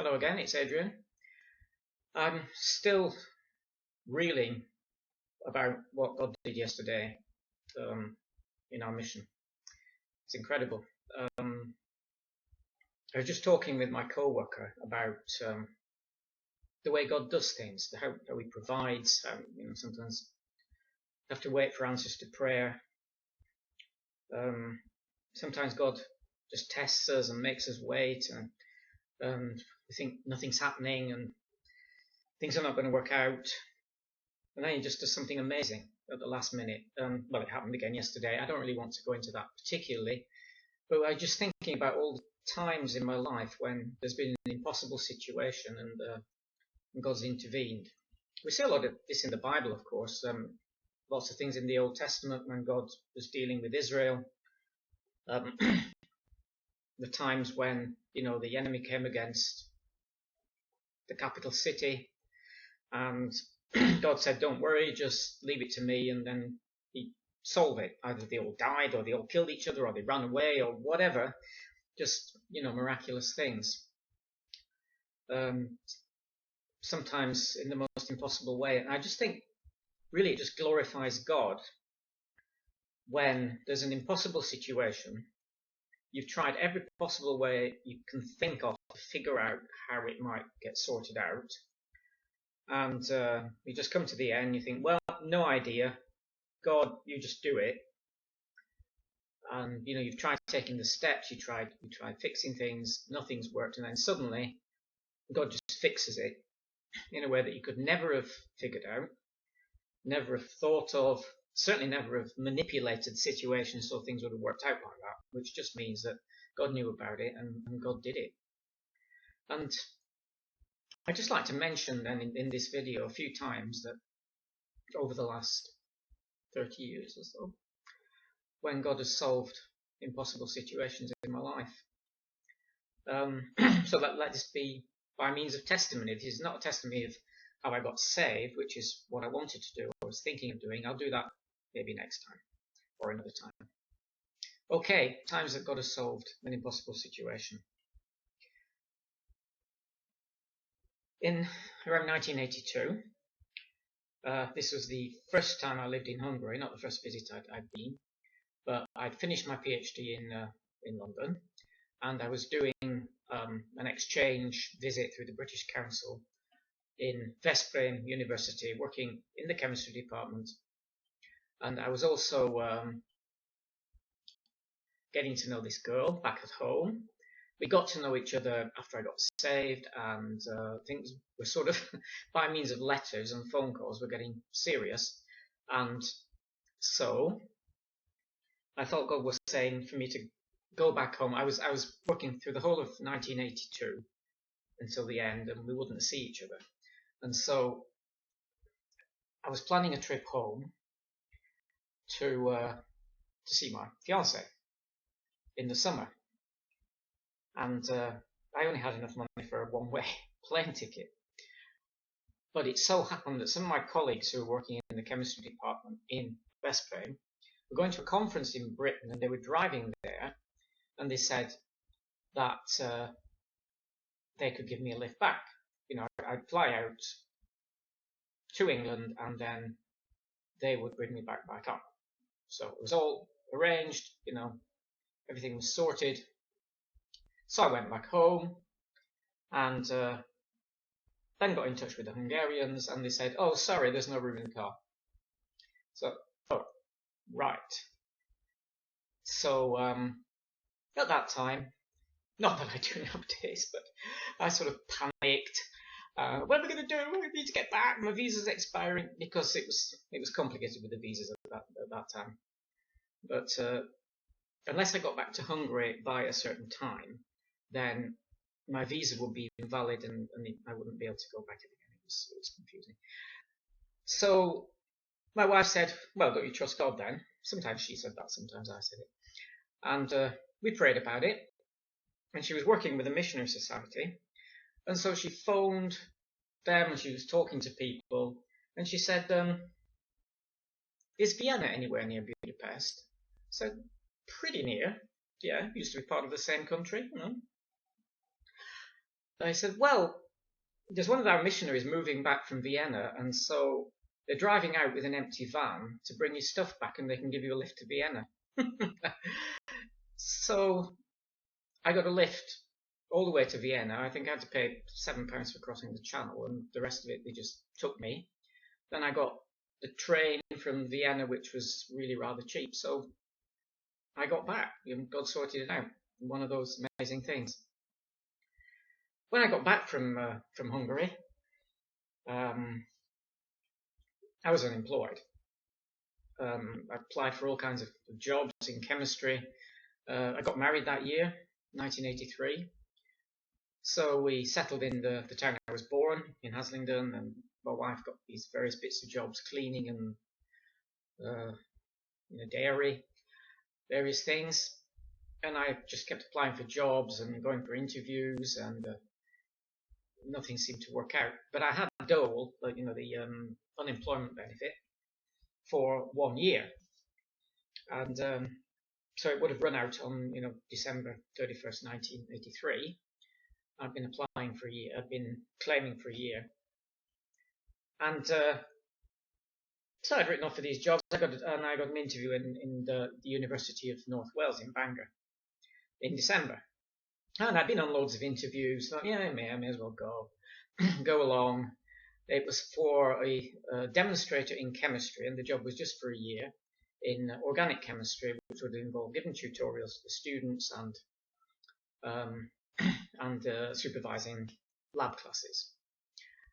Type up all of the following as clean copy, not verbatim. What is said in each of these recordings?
Hello again, it's Adrian. I'm still reeling about what God did yesterday in our mission. It's incredible. I was just talking with my co-worker about the way God does things, how He provides. How, sometimes you have to wait for answers to prayer. Sometimes God just tests us and makes us wait, and we think nothing's happening and things are not going to work out. And then he just does something amazing at the last minute. Well, it happened again yesterday. I don't really want to go into that particularly, but I was just thinking about all the times in my life when there's been an impossible situation and God's intervened. We see a lot of this in the Bible, of course. Lots of things in the Old Testament when God was dealing with Israel. The times when, the enemy came against the capital city and God said, don't worry, just leave it to me, and then he'd solve it. Either they all died, or they all killed each other, or they ran away, or whatever. Just, miraculous things. Sometimes in the most impossible way. And I just think, really, it just glorifies God when there's an impossible situation. You've tried every possible way you can think of to figure out how it might get sorted out. And you just come to the end, you think, well, no idea. God, you just do it. And, you've tried taking the steps, you tried fixing things, nothing's worked. And then suddenly, God just fixes it in a way that you could never have figured out, never have thought of, certainly never have manipulated situations so things would have worked out like that, which just means that God knew about it and God did it. And I'd just like to mention then in this video a few times that over the last 30 years or so, when God has solved impossible situations in my life. So let this be by means of testimony. This is not a testimony of how I got saved, which is what I wanted to do, or was thinking of doing. I'll do that maybe next time or another time. Okay, times that God has solved an impossible situation. In around 1982, this was the first time I lived in Hungary, not the first visit I'd been, but I'd finished my PhD in London, and I was doing an exchange visit through the British Council in Veszprém University, working in the chemistry department, and I was also getting to know this girl back at home. We got to know each other after I got saved, and things were sort of, by means of letters and phone calls, were getting serious. And so I thought God was saying for me to go back home. I was working through the whole of 1982 until the end, and we wouldn't see each other. And so I was planning a trip home to see my fiancée in the summer. And I only had enough money for a one-way plane ticket. But it so happened that some of my colleagues who were working in the chemistry department in Veszprém were going to a conference in Britain, and they were driving there, and they said that they could give me a lift back. I'd fly out to England, and then they would bring me back by car. So it was all arranged, everything was sorted. So I went back home and then got in touch with the Hungarians, and they said, oh, sorry, there's no room in the car. So, oh, right. So at that time, not that I do nowadays, but I sort of panicked. What are we going to do? We need to get back. My visa's expiring, because it was complicated with the visas at that time. But unless I got back to Hungary by a certain time, then my visa would be invalid, and I wouldn't be able to go back again. It was confusing. So my wife said, well, don't you trust God then? Sometimes she said that, sometimes I said it. And we prayed about it. And she was working with a missionary society. And so she phoned them, and she was talking to people. And she said, is Vienna anywhere near Budapest? I said, pretty near. Yeah, used to be part of the same country, I said, well, there's one of our missionaries moving back from Vienna, and so they're driving out with an empty van to bring your stuff back, and they can give you a lift to Vienna. So I got a lift all the way to Vienna. I think I had to pay £7 for crossing the channel, and the rest of it they just took me. Then I got the train from Vienna, which was really rather cheap. So I got back, and God sorted it out. One of those amazing things. When I got back from Hungary, I was unemployed. I applied for all kinds of jobs in chemistry. I got married that year, 1983. So we settled in the town I was born, in Haslingden, and my wife got these various bits of jobs, cleaning and dairy, various things. And I just kept applying for jobs and going for interviews, and nothing seemed to work out. But I had dole, the unemployment benefit, for 1 year, and so it would have run out on December 31st, 1983. I've been applying for a year. I've been claiming for a year, and so I'd written off for these jobs. I got an interview in the University of North Wales in Bangor in December, and I'd been on loads of interviews. Thought, yeah, I may as well go along. It was for a demonstrator in chemistry, and the job was just for a year in organic chemistry, which would involve giving tutorials to the students and supervising lab classes.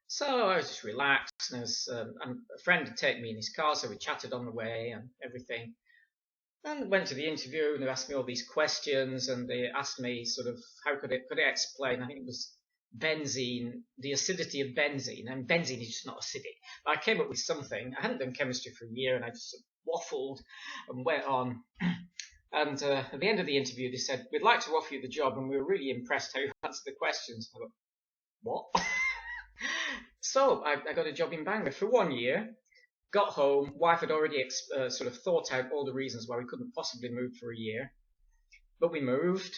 So I was just relaxed, and a friend had taken me in his car, so we chatted on the way and everything. And went to the interview, and they asked me all these questions, and they asked me sort of how could I explain, I think it was benzene, the acidity of benzene, and benzene is just not acidic. But I came up with something. I hadn't done chemistry for a year, and I just sort of waffled and went on. And at the end of the interview, they said, we'd like to offer you the job, and we were really impressed how you answered the questions. I thought, what? So I got a job in Bangor for 1 year, got home, wife had already sort of thought out all the reasons why we couldn't possibly move for a year, but we moved,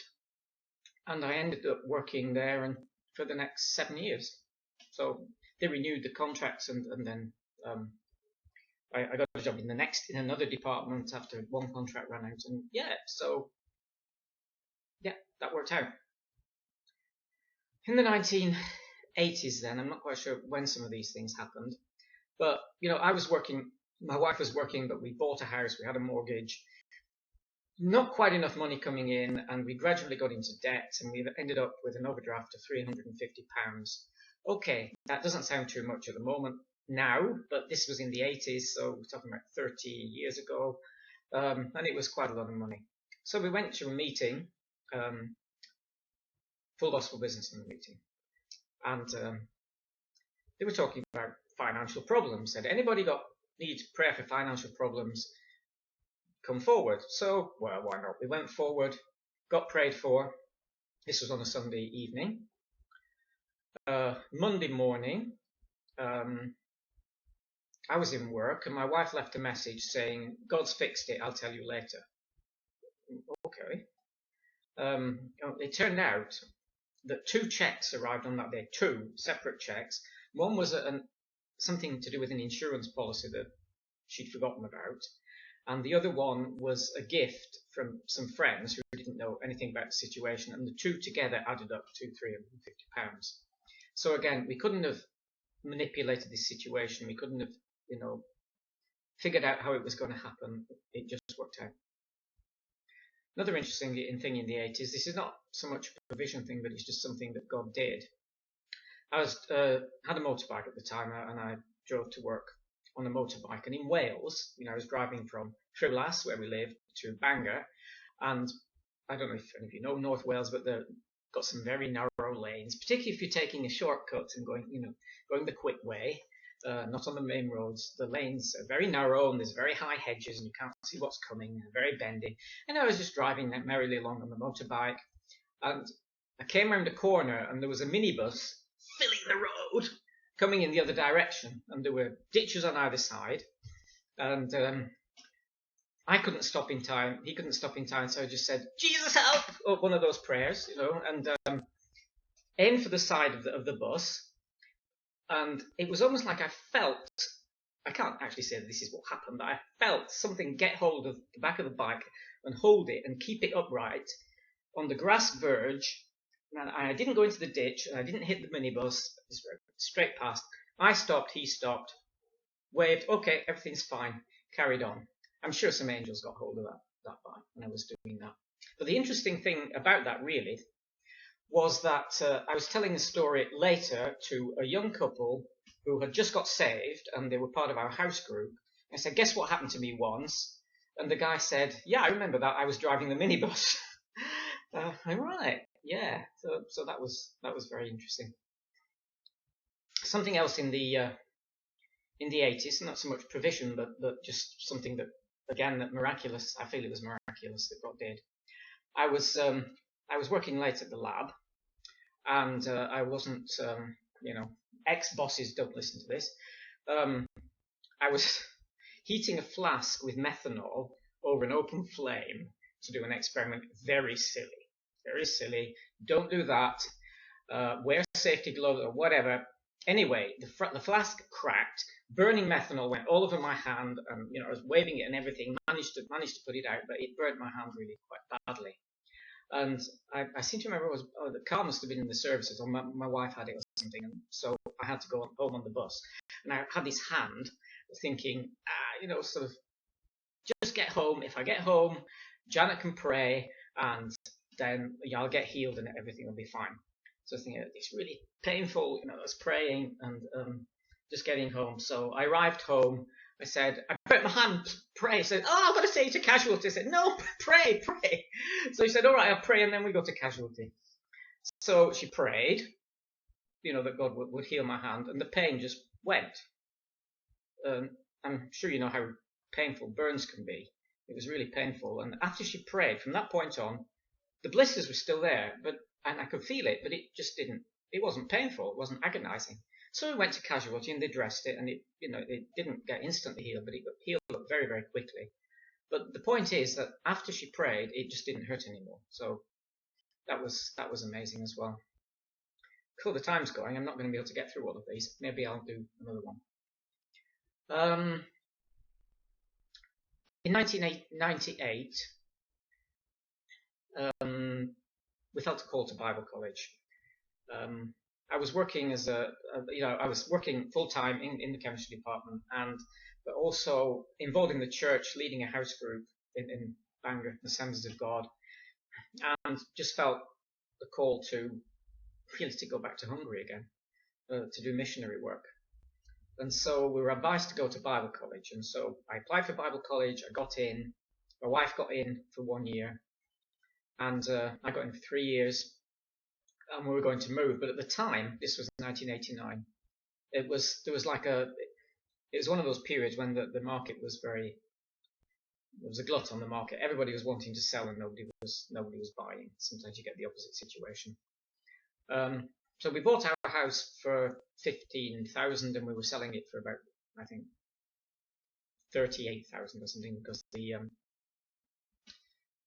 and I ended up working there and for the next 7 years. So they renewed the contracts, and then I got a job in another department after one contract ran out, and that worked out. In the 1980s then, I'm not quite sure when some of these things happened, but I was working, my wife was working, but we bought a house, we had a mortgage, not quite enough money coming in, and we gradually got into debt, and we ended up with an overdraft of £350. Okay, that doesn't sound too much at the moment now, but this was in the 80s, so we're talking about 30 years ago, and it was quite a lot of money. So we went to a meeting, Full Gospel Businessman meeting, and they were talking about financial problems. Said, anybody need prayer for financial problems? Come forward. So, well, why not? We went forward, got prayed for. This was on a Sunday evening. Monday morning, I was in work, and my wife left a message saying, God's fixed it, I'll tell you later. Okay. It turned out that 2 checks arrived on that day, 2 separate checks. One was something to do with an insurance policy that she'd forgotten about, and the other one was a gift from some friends who didn't know anything about the situation, and the 2 together added up to £350. So again, we couldn't have manipulated this situation. We couldn't have, figured out how it was going to happen. It just worked out. Another interesting thing in the 80s, this is not so much a provision thing, but it's just something that God did. I had a motorbike at the time, and I drove to work on a motorbike. And in Wales, I was driving from Rhiwlas, where we live, to Bangor. And I don't know if any of you know North Wales, but they've got some very narrow lanes, particularly if you're taking a shortcut and going the quick way. Not on the main roads. The lanes are very narrow, and there's very high hedges, and you can't see what's coming, and very bendy. And I was just driving merrily along on the motorbike, and I came around a corner, and there was a minibus filling the road, coming in the other direction, and there were ditches on either side, and I couldn't stop in time. He couldn't stop in time, so I just said, "Jesus help!" or one of those prayers, and aimed for the side of the bus, and it was almost like I can't actually say this is what happened, but I felt something get hold of the back of the bike and hold it and keep it upright on the grass verge. And I didn't go into the ditch, and I didn't hit the minibus, straight past. I stopped, he stopped, waved, okay, everything's fine, carried on. I'm sure some angels got hold of that bike when I was doing that. But the interesting thing about that really was that I was telling a story later to a young couple who had just got saved, and they were part of our house group. I said, guess what happened to me once? And the guy said, yeah, I remember that. I was driving the minibus. I'm right. Yeah. So that was very interesting. Something else in the 80s, not so much provision, but just something that, again, that miraculous. I feel it was miraculous that God did. I was working late at the lab, and I wasn't, ex-bosses don't listen to this. I was heating a flask with methanol over an open flame to do an experiment. Very silly. Don't do that. Wear safety gloves or whatever. Anyway, the flask cracked. Burning methanol went all over my hand, and I was waving it and everything. Managed to put it out, but it burnt my hand really quite badly. And I seem to remember the car must have been in the services, or my wife had it or something, and so I had to go home on the bus. And I had this hand thinking, sort of, just get home. If I get home, Janet can pray, and then I'll get healed and everything will be fine. So I think it's really painful, I was praying and just getting home. So I arrived home. I said, I put my hand, pray. I said, I've got to say to casualty. I said, no, pray. So he said, all right, I'll pray, and then we go to casualty. So she prayed, that God would heal my hand, and the pain just went. I'm sure you know how painful burns can be. It was really painful. And after she prayed, from that point on, the blisters were still there, and I could feel it, but it wasn't painful. It wasn't agonizing. So we went to casualty, and they dressed it, and it didn't get instantly healed, but it got healed very, very quickly. But the point is that after she prayed, it just didn't hurt anymore. So that was amazing as well. Cool, the time's going. I'm not going to be able to get through all of these. Maybe I'll do another one. In 1998, we felt a call to Bible college. I was working I was working full time in the chemistry department, but also involved in the church, leading a house group in Bangor, the Assemblies of God, and just felt the call to go back to Hungary again, to do missionary work. And so we were advised to go to Bible college, and so I applied for Bible college. I got in. My wife got in for 1 year, and I got in for 3 years. And we were going to move, but at the time, this was 1989. It was one of those periods when the market was there was a glut on the market. Everybody was wanting to sell, and nobody was buying. Sometimes you get the opposite situation. So we bought our house for 15,000, and we were selling it for about, I think, 38,000 or something, because the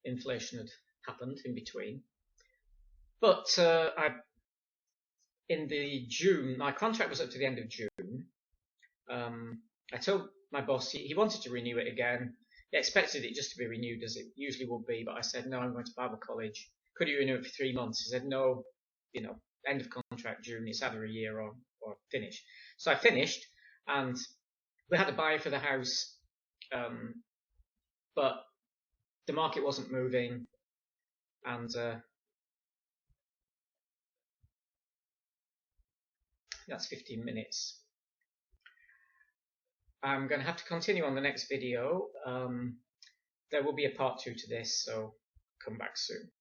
inflation had happened in between. But in the June, my contract was up to the end of June. I told my boss he wanted to renew it again. He expected it just to be renewed as it usually would be, but I said, no, I'm going to Bible college. Could you renew it for 3 months? He said, no, end of contract June, it's either a year or finish. So I finished, and we had a buyer for the house, but the market wasn't moving, and that's 15 minutes. I'm going to have to continue on the next video. There will be a part 2 to this, so come back soon.